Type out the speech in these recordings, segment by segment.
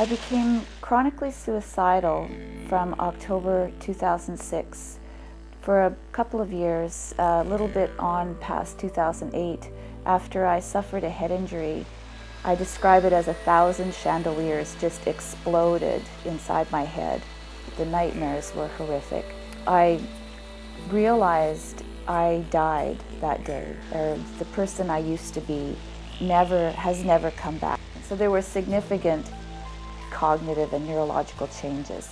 I became chronically suicidal from October 2006 for a couple of years, a little bit on past 2008, after I suffered a head injury. I describe it as 1,000 chandeliers just exploded inside my head. The nightmares were horrific. I realized I died that day. The person I used to be has never come back. So there were significant cognitive and neurological changes.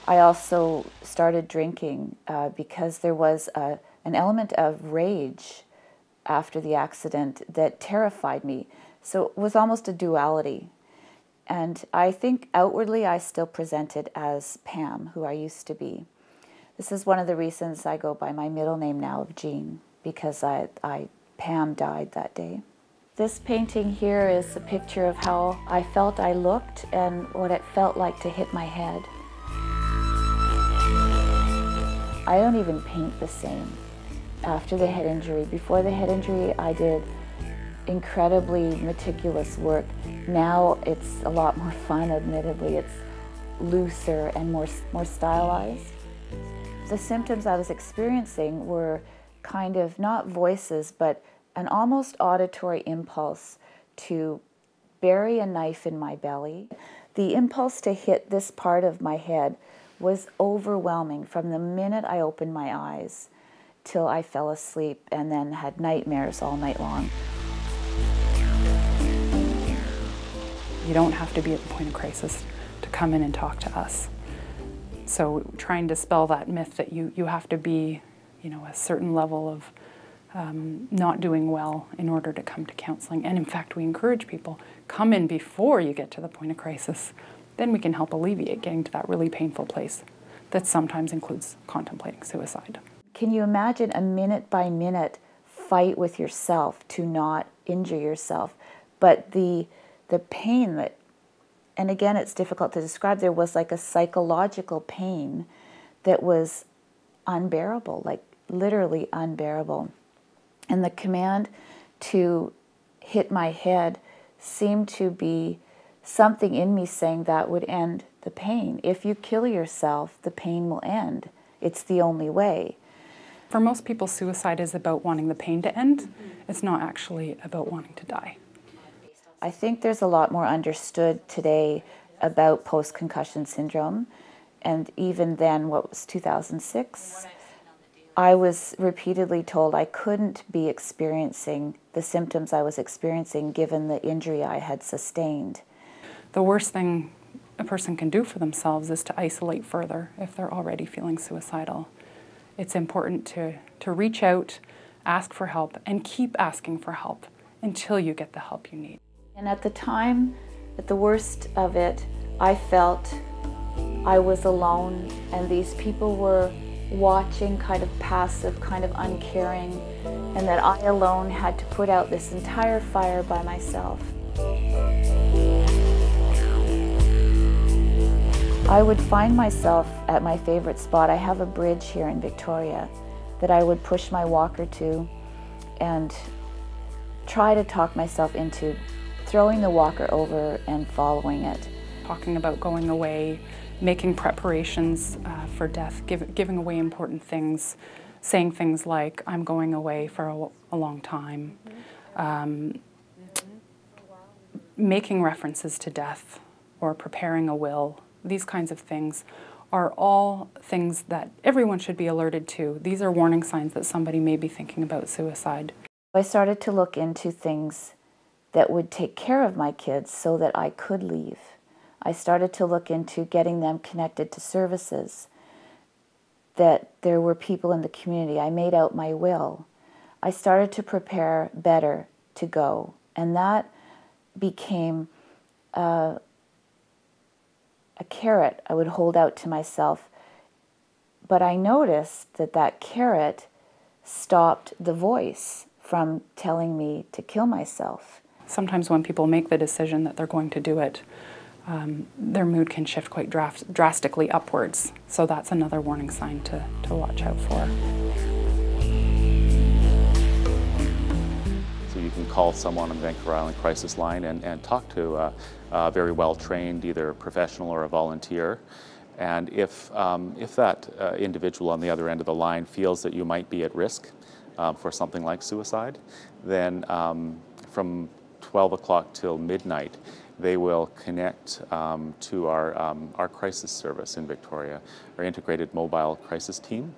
I also started drinking because there was an element of rage after the accident that terrified me. So it was almost a duality. And I think outwardly I still presented as Pam, who I used to be. This is one of the reasons I go by my middle name now of Jean, because Pam died that day. This painting here is a picture of how I felt I looked and what it felt like to hit my head. I don't even paint the same after the head injury. Before the head injury, I did incredibly meticulous work. Now it's a lot more fun, admittedly. It's looser and more stylized. The symptoms I was experiencing were kind of not voices, but an almost auditory impulse to bury a knife in my belly. The impulse to hit this part of my head was overwhelming from the minute I opened my eyes till I fell asleep and then had nightmares all night long. You don't have to be at the point of crisis to come in and talk to us. So trying to dispel that myth that you have to be, a certain level of not doing well in order to come to counseling. And in fact, we encourage people, come in before you get to the point of crisis. Then we can help alleviate getting to that really painful place that sometimes includes contemplating suicide. Can you imagine a minute-by-minute fight with yourself to not injure yourself? But the pain that, and again, it's difficult to describe, there was like a psychological pain that was unbearable, like literally unbearable. And the command to hit my head seemed to be something in me saying that would end the pain. If you kill yourself, the pain will end. It's the only way. For most people, suicide is about wanting the pain to end. It's not actually about wanting to die. I think there's a lot more understood today about post-concussion syndrome. And even then, what was 2006? I was repeatedly told I couldn't be experiencing the symptoms I was experiencing given the injury I had sustained. The worst thing a person can do for themselves is to isolate further if they're already feeling suicidal. It's important to reach out, ask for help, and keep asking for help until you get the help you need. And at the time, at the worst of it, I felt I was alone and these people were watching, kind of passive, kind of uncaring, and that I alone had to put out this entire fire by myself. I would find myself at my favorite spot. I have a bridge here in Victoria that I would push my walker to and try to talk myself into throwing the walker over and following it. Talking about going away, making preparations for death, giving away important things, saying things like, I'm going away for a long time, making references to death or preparing a will. These kinds of things are all things that everyone should be alerted to. These are warning signs that somebody may be thinking about suicide. I started to look into things that would take care of my kids so that I could leave. I started to look into getting them connected to services, that there were people in the community. I made out my will. I started to prepare better to go, and that became a carrot I would hold out to myself. But I noticed that that carrot stopped the voice from telling me to kill myself. Sometimes when people make the decision that they're going to do it, their mood can shift quite drastically upwards. So that's another warning sign to watch out for. So you can call someone on the Vancouver Island Crisis Line and talk to a very well-trained, either professional or a volunteer. And if that individual on the other end of the line feels that you might be at risk for something like suicide, then from 12 o'clock till midnight, they will connect to our crisis service in Victoria, our integrated mobile crisis team.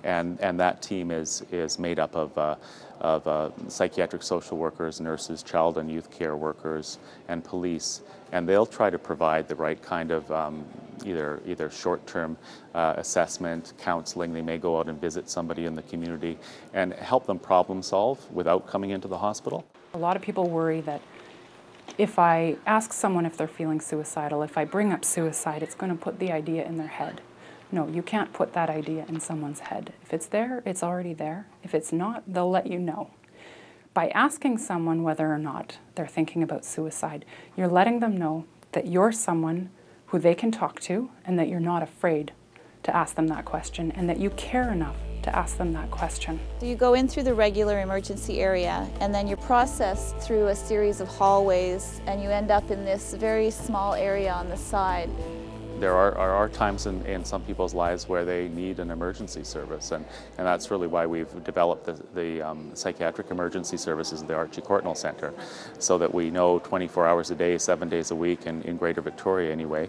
And that team is made up of psychiatric social workers, nurses, child and youth care workers, and police. And they'll try to provide the right kind of either short-term assessment, counseling. They may go out and visit somebody in the community and help them problem solve without coming into the hospital. A lot of people worry that if I ask someone if they're feeling suicidal, if I bring up suicide, it's going to put the idea in their head. No, you can't put that idea in someone's head. If it's there, it's already there. If it's not, they'll let you know. By asking someone whether or not they're thinking about suicide, you're letting them know that you're someone who they can talk to and that you're not afraid to ask them that question and that you care enough to ask them that question. So you go in through the regular emergency area and then you're processed through a series of hallways and you end up in this very small area on the side. There are times in some people's lives where they need an emergency service, and that's really why we've developed the psychiatric emergency services at the Archie Courtnall Centre, so that we know 24 hours a day, 7 days a week, in Greater Victoria anyway,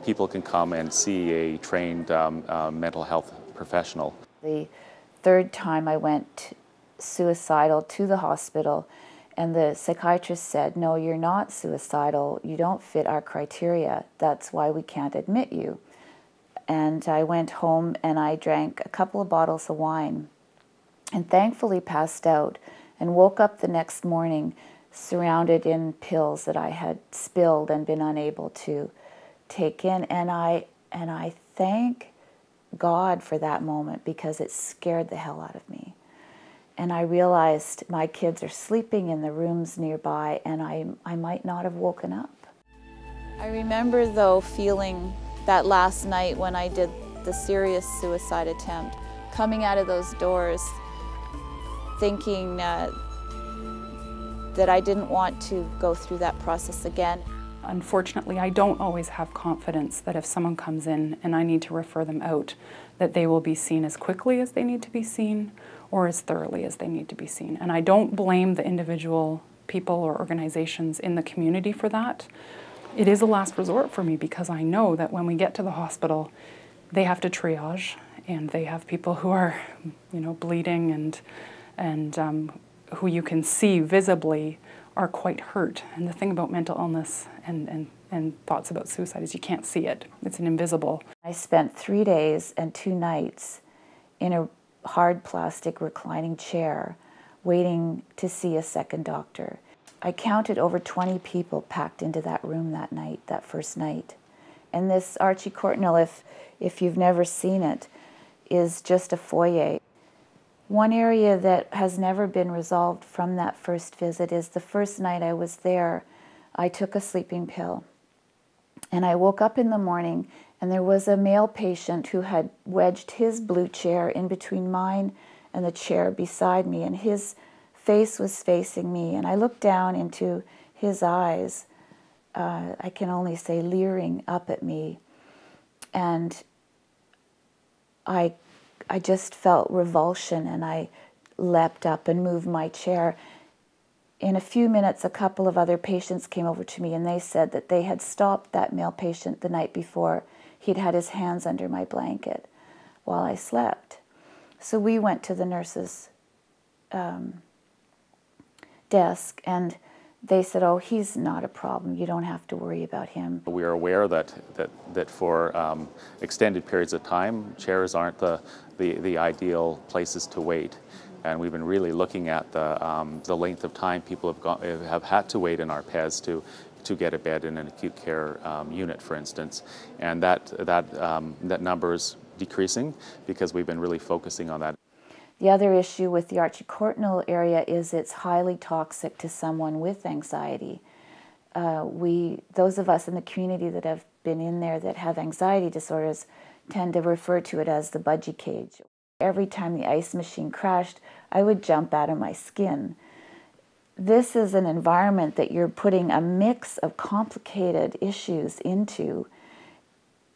people can come and see a trained mental health professional. The third time I went suicidal to the hospital, and the psychiatrist said, "No, you're not suicidal. You don't fit our criteria. That's why we can't admit you." And I went home and I drank a couple of bottles of wine and thankfully passed out and woke up the next morning surrounded in pills that I had spilled and been unable to take in. And I thank God for that moment because it scared the hell out of me. And I realized my kids are sleeping in the rooms nearby and I might not have woken up. I remember though feeling that last night when I did the serious suicide attempt, coming out of those doors thinking that I didn't want to go through that process again. Unfortunately, I don't always have confidence that if someone comes in and I need to refer them out, that they will be seen as quickly as they need to be seen or as thoroughly as they need to be seen. And I don't blame the individual people or organizations in the community for that. It is a last resort for me because I know that when we get to the hospital, they have to triage and they have people who are, bleeding and who you can see visibly are quite hurt. And the thing about mental illness and thoughts about suicide is you can't see it. It's an invisible. I spent 3 days and 2 nights in a hard plastic reclining chair waiting to see a second doctor. I counted over 20 people packed into that room that night, that first night. And this Archie Courtnall, if you've never seen it, is just a foyer. One area that has never been resolved from that first visit is the first night I was there, I took a sleeping pill. And I woke up in the morning and there was a male patient who had wedged his blue chair in between mine and the chair beside me, and his face was facing me. And I looked down into his eyes, I can only say leering up at me. And I just felt revulsion and I leapt up and moved my chair. In a few minutes, a couple of other patients came over to me and they said that they had stopped that male patient the night before. He'd had his hands under my blanket while I slept. So we went to the nurse's desk and they said, "Oh, he's not a problem. You don't have to worry about him." We are aware that for extended periods of time, chairs aren't the ideal places to wait. And we've been really looking at the length of time people have had to wait in our PES to get a bed in an acute care unit, for instance. And that number is decreasing because we've been really focusing on that. The other issue with the Archie Courtnall area is it's highly toxic to someone with anxiety. Those of us in the community that have been in there that have anxiety disorders tend to refer to it as the budgie cage. Every time the ice machine crashed, I would jump out of my skin. this is an environment that you're putting a mix of complicated issues into,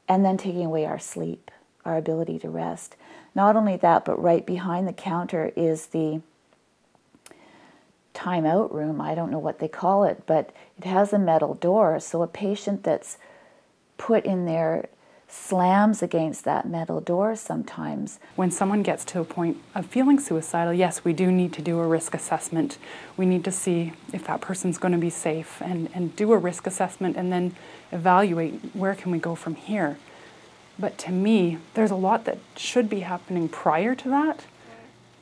and then taking away our sleep, our ability to rest. Not only that, but right behind the counter is the timeout room. I don't know what they call it, but it has a metal door, so a patient that's put in there slams against that metal door sometimes. When someone gets to a point of feeling suicidal, yes, we do need to do a risk assessment. We need to see if that person's going to be safe and do a risk assessment and then evaluate where can we go from here. But to me, there's a lot that should be happening prior to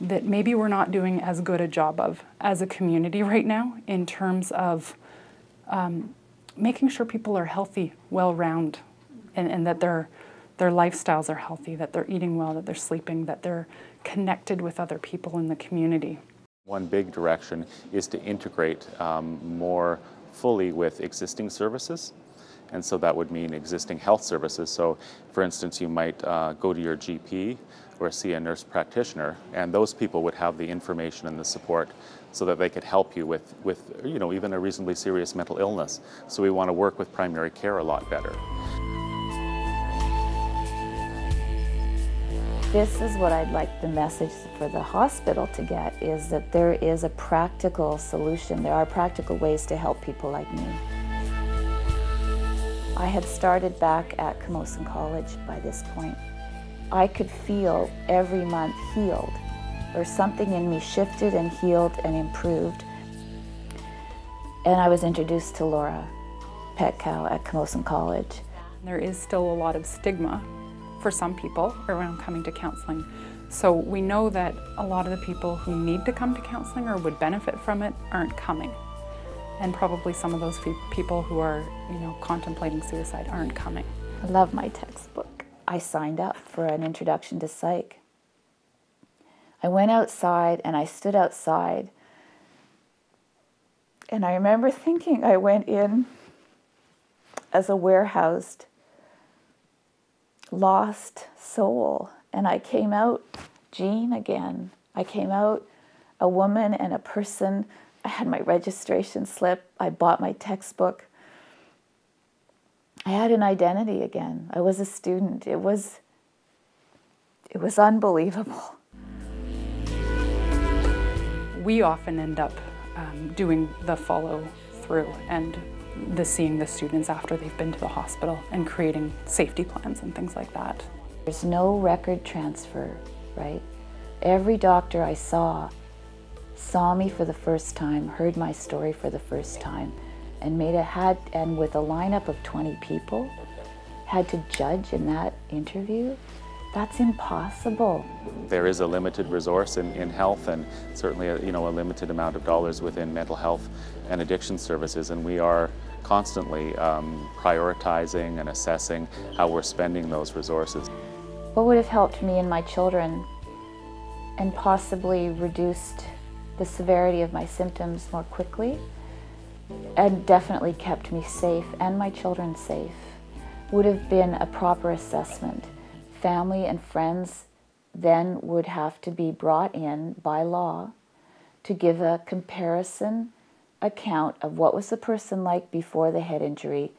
that maybe we're not doing as good a job of as a community right now in terms of making sure people are healthy, well-rounded, and that their lifestyles are healthy, that they're eating well, that they're sleeping, that they're connected with other people in the community. One big direction is to integrate more fully with existing services. And so that would mean existing health services. So for instance, you might go to your GP or see a nurse practitioner, and those people would have the information and the support so that they could help you with even a reasonably serious mental illness. So we want to work with primary care a lot better. This is what I'd like the message for the hospital to get, is that there is a practical solution. There are practical ways to help people like me. I had started back at Camosun College by this point. I could feel every month healed, or something in me shifted and healed and improved. And I was introduced to Laura Petkow at Camosun College. There is still a lot of stigma for some people around coming to counseling. So we know that a lot of the people who need to come to counseling or would benefit from it aren't coming. And probably some of those people who are, contemplating suicide aren't coming. I love my textbook. I signed up for an introduction to psych. I went outside and I stood outside. And I remember thinking I went in as a warehoused, lost soul. And I came out Jean again. I came out a woman and a person. I had my registration slip. I bought my textbook. I had an identity again. I was a student. It was unbelievable. We often end up doing the follow through and seeing the students after they've been to the hospital and creating safety plans and things like that. There's no record transfer, right? Every doctor I saw me for the first time, heard my story for the first time, and and with a lineup of 20 people, had to judge in that interview. That's impossible. There is a limited resource in health, and certainly a limited amount of dollars within mental health and addiction services, and we are constantly prioritizing and assessing how we're spending those resources. What would have helped me and my children and possibly reduced the severity of my symptoms more quickly and definitely kept me safe and my children safe would have been a proper assessment. Family and friends then would have to be brought in by law to give a comparison account of what was the person like before the head injury,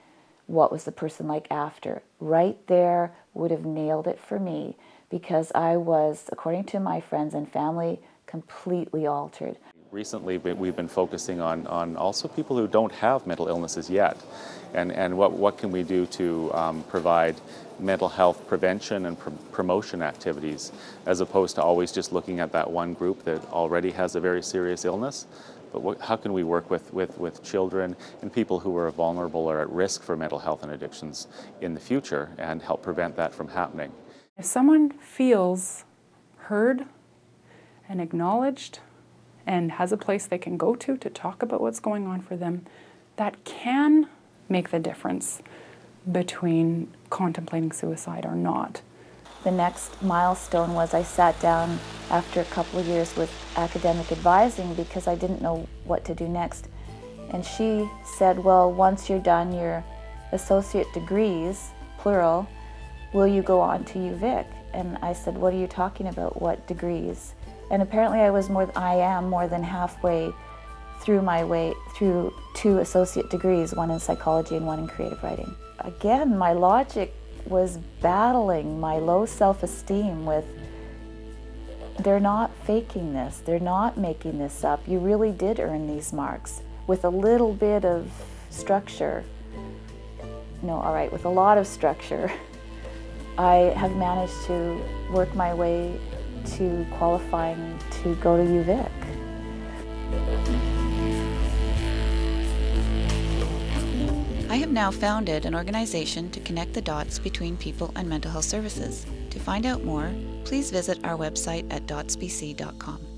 what was the person like after. Right there would have nailed it for me, because I was, according to my friends and family, completely altered. Recently, we've been focusing on also people who don't have mental illnesses yet, and what can we do to provide mental health prevention and promotion activities, as opposed to always just looking at that one group that already has a very serious illness. But how can we work with children and people who are vulnerable or at risk for mental health and addictions in the future and help prevent that from happening? If someone feels heard and acknowledged and has a place they can go to talk about what's going on for them, that can make the difference between contemplating suicide or not. The next milestone was I sat down after a couple of years with academic advising because I didn't know what to do next. And she said, well, once you're done your associate degrees, plural, will you go on to UVic? And I said, what are you talking about? What degrees? And apparently I am more than halfway through 2 associate degrees, one in psychology and one in creative writing. Again, my logic was battling my low self-esteem with, they're not faking this, they're not making this up, you really did earn these marks. With a little bit of structure, no, all right, with a lot of structure, I have managed to work my way to qualifying to go to UVic. I have now founded an organization to connect the dots between people and mental health services. To find out more, please visit our website at dotsbc.com.